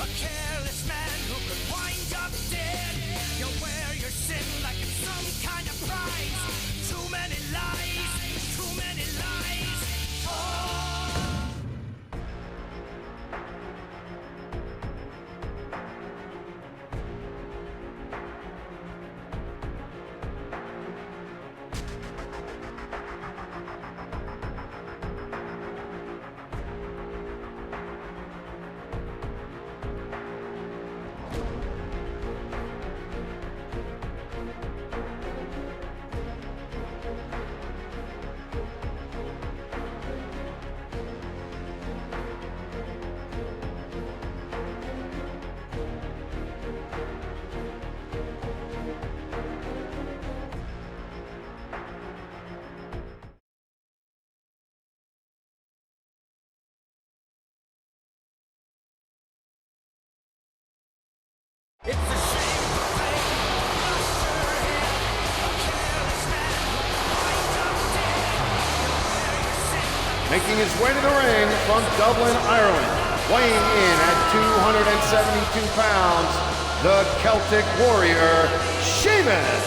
A careless man who could wind up dead. You wear your sin like it's some kind of prize. Too many lies, too many lies. Oh. It's a shame to think, lost her head. A careless man who winds up dead. You wear your sin like Making his way to the ring from Dublin, Ireland, weighing in at 272 pounds, the Celtic Warrior, Sheamus.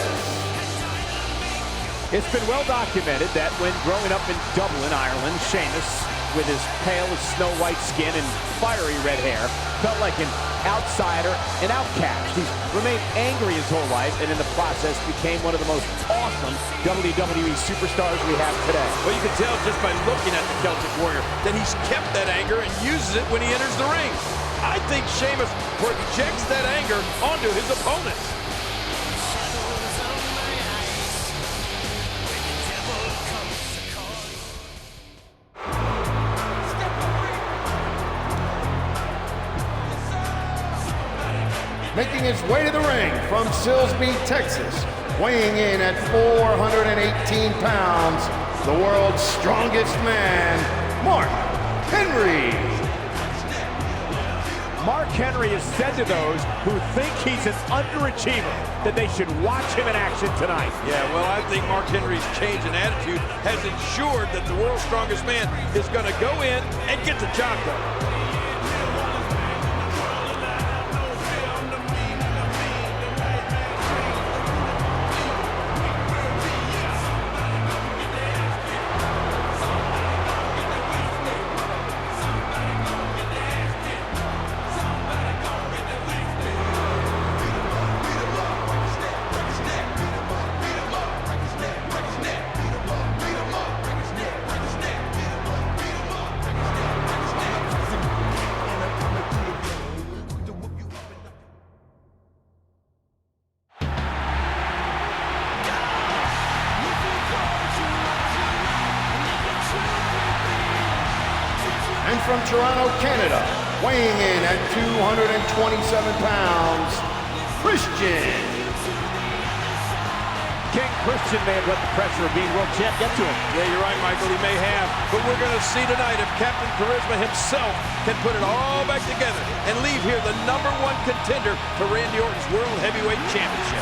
It's been well documented that when growing up in Dublin, Ireland, Sheamus, with his pale as snow white skin and fiery red hair, felt like an outsider, an outcast. He's remained angry his whole life, and in the process became one of the most awesome WWE superstars we have today. Well, you can tell just by looking at the Celtic Warrior that he's kept that anger and uses it when he enters the ring. I think Sheamus projects that anger onto his opponents. shadows of my eyes. When the devil comes to call you. Making his way to the ring from Silsbee, Texas, weighing in at 418 pounds, the world's strongest man, Mark Henry. Mark Henry has said to those who think he's an underachiever that they should watch him in action tonight. Yeah, well, I think Mark Henry's change in attitude has ensured that the world's strongest man is going to go in and get the job done. And from Toronto, Canada, weighing in at 227 pounds, Christian. King Christian may have let the pressure of being world champ get to him. Yeah, you're right, Michael, he may have. But we're going to see tonight if Captain Charisma himself can put it all back together and leave here the #1 contender to Randy Orton's World Heavyweight Championship.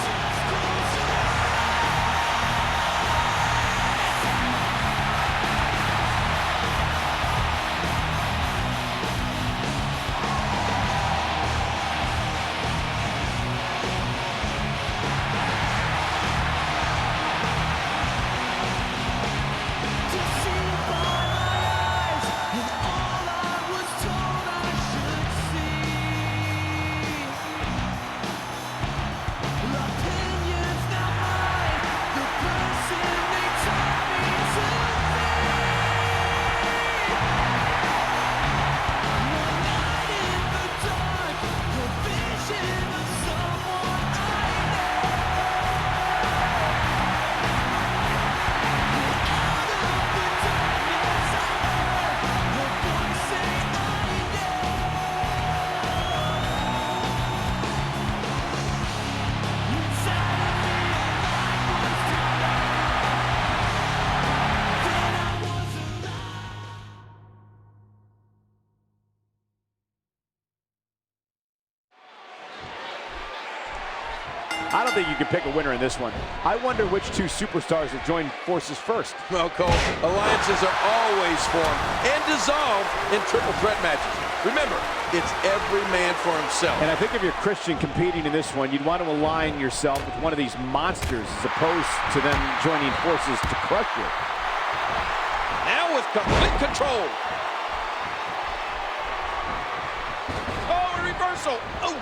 I don't think you can pick a winner in this one. I wonder which two superstars will join forces first. Well, Cole, alliances are always formed and dissolved in triple threat matches. Remember, It's every man for himself. And I think if you're Christian competing in this one, you'd want to align yourself with one of these monsters as opposed to them joining forces to crush you. Now with complete control. Oh, a reversal. Oh.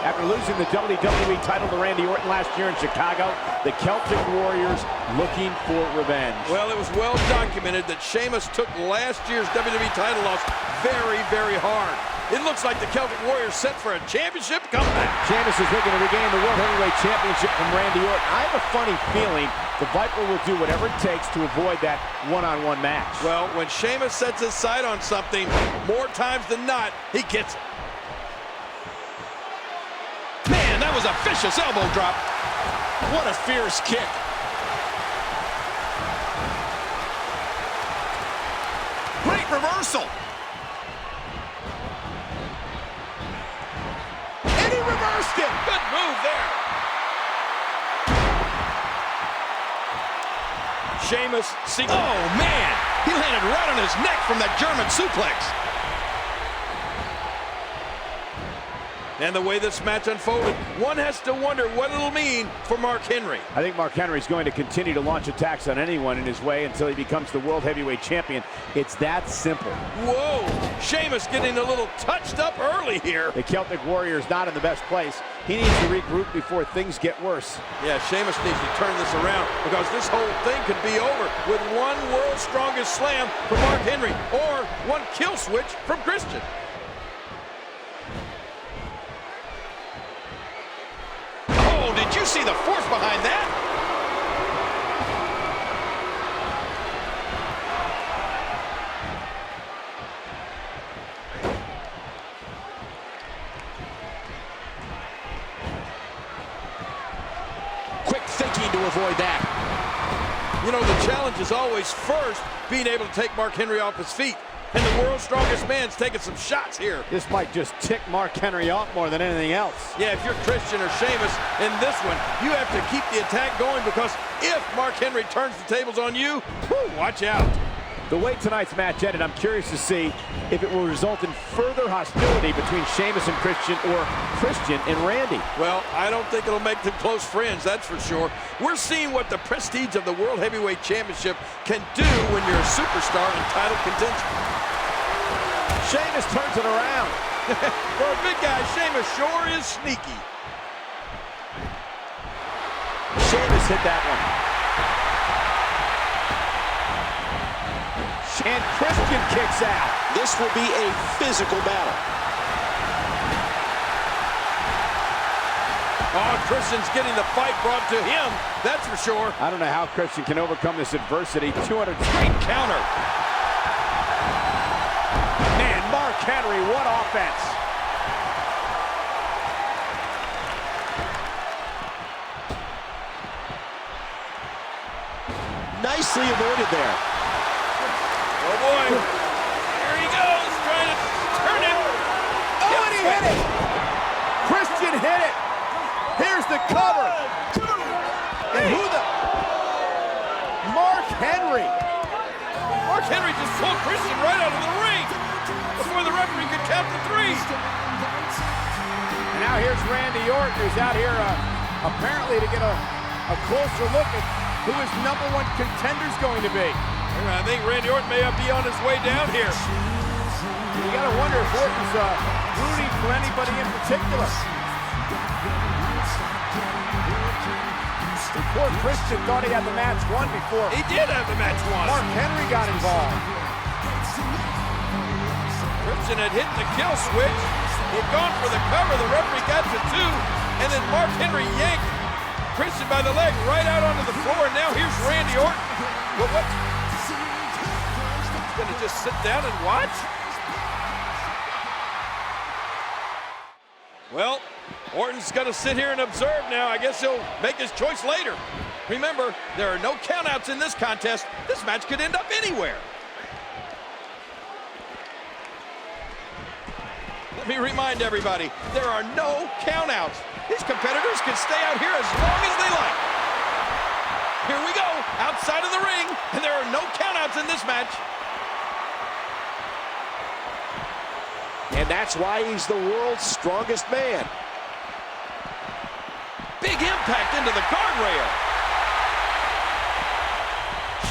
After losing the WWE title to Randy Orton last year in Chicago, the Celtic Warriors looking for revenge. Well, it was well documented that Sheamus took last year's WWE title loss very, very hard. It looks like the Celtic Warriors set for a championship comeback. Sheamus is looking to regain the World Heavyweight Championship from Randy Orton. I have a funny feeling the Viper will do whatever it takes to avoid that one-on-one match. Well, when Sheamus sets his sight on something, more times than not, he gets it. Man, that was a vicious elbow drop. What a fierce kick. Great reversal. And he reversed it. Good move there. Sheamus, oh man, he landed right on his neck from that German suplex. And the way this match unfolded, one has to wonder what it'll mean for Mark Henry. I think Mark Henry is going to continue to launch attacks on anyone in his way until he becomes the World Heavyweight Champion. It's that simple. Whoa, Sheamus getting a little touched up early here. The Celtic Warrior is not in the best place. He needs to regroup before things get worse. Yeah, Sheamus needs to turn this around because this whole thing could be over with one World's Strongest Slam from Mark Henry or one kill switch from Christian. Did you see the force behind that? Quick thinking to avoid that. You know, the challenge is always first being able to take Mark Henry off his feet. And the World's Strongest Man's taking some shots here. This might just tick Mark Henry off more than anything else. Yeah, if you're Christian or Sheamus in this one, you have to keep the attack going because if Mark Henry turns the tables on you, watch out. The way tonight's match ended, I'm curious to see if it will result in further hostility between Sheamus and Christian or Christian and Randy. Well, I don't think it'll make them close friends, that's for sure. We're seeing what the prestige of the World Heavyweight Championship can do when you're a superstar in title contention. Sheamus turns it around. For a big guy, Sheamus sure is sneaky. Sheamus hit that one. And Christian kicks out. This will be a physical battle. Oh, Christian's getting the fight brought to him, that's for sure. I don't know how Christian can overcome this adversity. 200 Great counter. Man, Mark Henry, what offense. Nicely avoided there. Oh boy, here he goes, trying to turn it. Oh, and he hit it. Christian hit it. Here's the cover. And who the? Mark Henry. Mark Henry just pulled Christian right out of the ring before the referee could count to three. And now here's Randy Orton, who's out here apparently to get a closer look at who his #1 contender's going to be. I think Randy Orton may be on his way down here. You gotta wonder if Orton's rooting for anybody in particular. Poor Christian thought he had the match won before. He did have the match won. Mark Henry got involved. Christian had hit the kill switch. He'd gone for the cover. The referee got to 2. And then Mark Henry yanked Christian by the leg right out onto the floor. And now here's Randy Orton. Well, what? He's gonna just sit down and watch? Well, Orton's gonna sit here and observe now. I guess he'll make his choice later. Remember, there are no countouts in this contest. This match could end up anywhere. Let me remind everybody, there are no countouts. These competitors can stay out here as long as they like. Here we go, outside of the ring, and there are no countouts in this match. And that's why he's the world's strongest man. Big impact into the guardrail.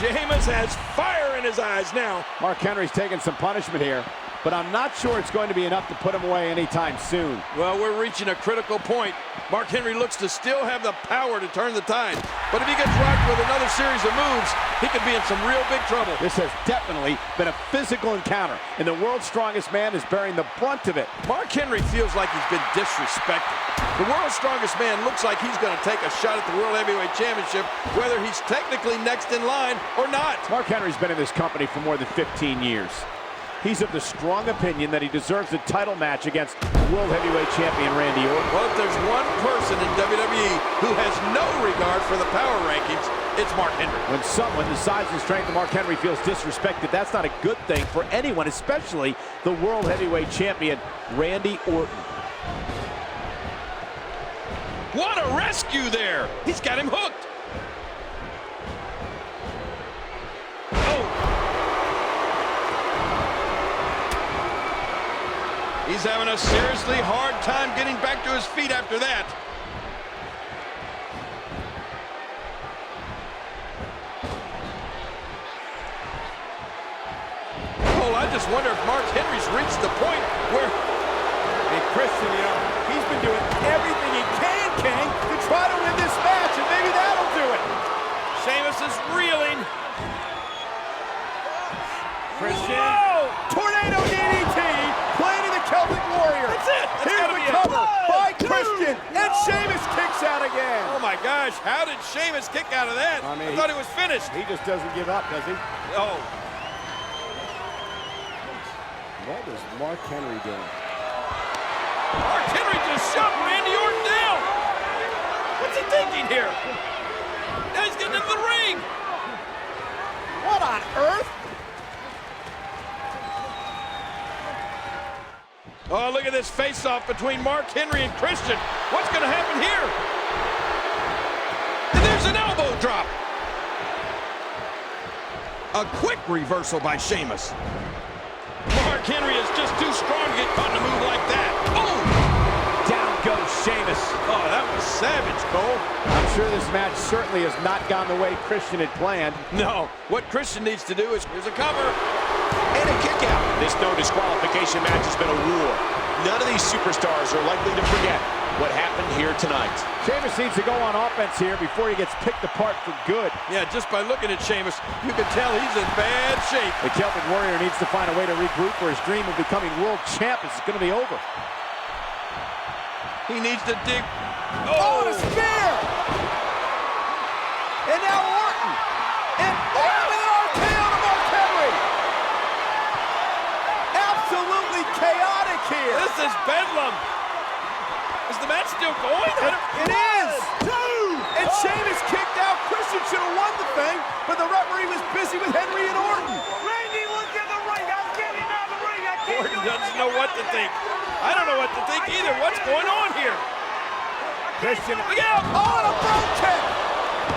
Sheamus has fire in his eyes now. Mark Henry's taking some punishment here, but I'm not sure it's going to be enough to put him away anytime soon. Well, we're reaching a critical point. Mark Henry looks to still have the power to turn the tide. But if he gets rocked with another series of moves, he could be in some real big trouble. This has definitely been a physical encounter, and the world's strongest man is bearing the brunt of it. Mark Henry feels like he's been disrespected. The world's strongest man looks like he's going to take a shot at the World Heavyweight Championship, whether he's technically next in line or not. Mark Henry's been in this company for more than 15 years. He's of the strong opinion that he deserves a title match against World Heavyweight Champion Randy Orton. Well, if there's one person in WWE who has no regard for the power rankings, it's Mark Henry. When someone the size and strength of Mark Henry feels disrespected, that's not a good thing for anyone, especially the World Heavyweight Champion Randy Orton. What a rescue there! He's got him hooked. He's having a seriously hard time getting back to his feet after that. Oh, I just wonder if Mark Henry's reached the point where... Hey, Christian, you know, he's been doing everything he can, King, to try to win this match, and maybe that'll do it. Sheamus is reeling. Christian. Whoa! Tornado DDT, planting the Celtic Warrior. That's it. That's Here's gotta the be it. cover by Christian, and Sheamus kicks out again. Oh my gosh, how did Sheamus kick out of that? I mean, I thought he was finished. He just doesn't give up, does he? Oh, What is Mark Henry doing? Mark Henry just shoved Randy Orton down. What's he thinking here? Now he's getting into the ring. What on earth? Oh, look at this face-off between Mark Henry and Christian. What's going to happen here? And there's an elbow drop. A quick reversal by Sheamus. Mark Henry is just too strong to get caught in a move like that. Oh! Down goes Sheamus. Oh, that was savage, Cole. I'm sure this match certainly has not gone the way Christian had planned. No, what Christian needs to do is, here's a cover. And a kick out. This no disqualification match has been a war. None of these superstars are likely to forget what happened here tonight. Sheamus needs to go on offense here before he gets picked apart for good. Yeah, just by looking at Sheamus, you can tell he's in bad shape. The Celtic Warrior needs to find a way to regroup, or his dream of becoming world champ is going to be over. He needs to dig. Oh, and a spear! And now Orton! And Orton with an RKO to Mark Henry! Absolutely chaotic here! This is bedlam. Is the match still going? It is! And Sheamus kicked out. Christian should have won the thing, but the referee was busy with Henry and Orton. Randy, look at the ring. I'm getting out of the ring. I can't Orton doesn't know what to think. I don't know what to think either. What's going on here? Christian, Look out! oh, and a front kick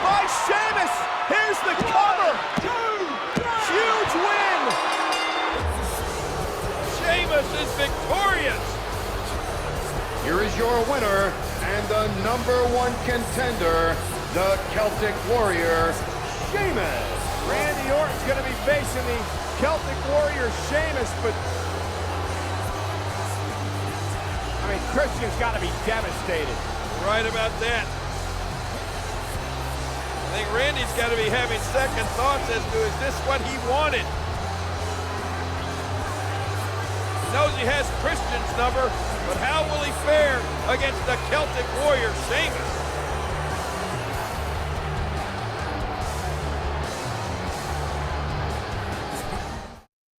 by Sheamus. Here's the cover. Huge win. Sheamus is victorious. Here is your winner and the #1 contender, the Celtic Warrior, Sheamus. Randy Orton's going to be facing the Celtic Warrior Sheamus, but I mean, Christian's got to be devastated. Right about that. I think Randy's got to be having second thoughts as to, is this what he wanted? He knows he has Christian's number, but how will he fare against the Celtic Warrior, Sheamus?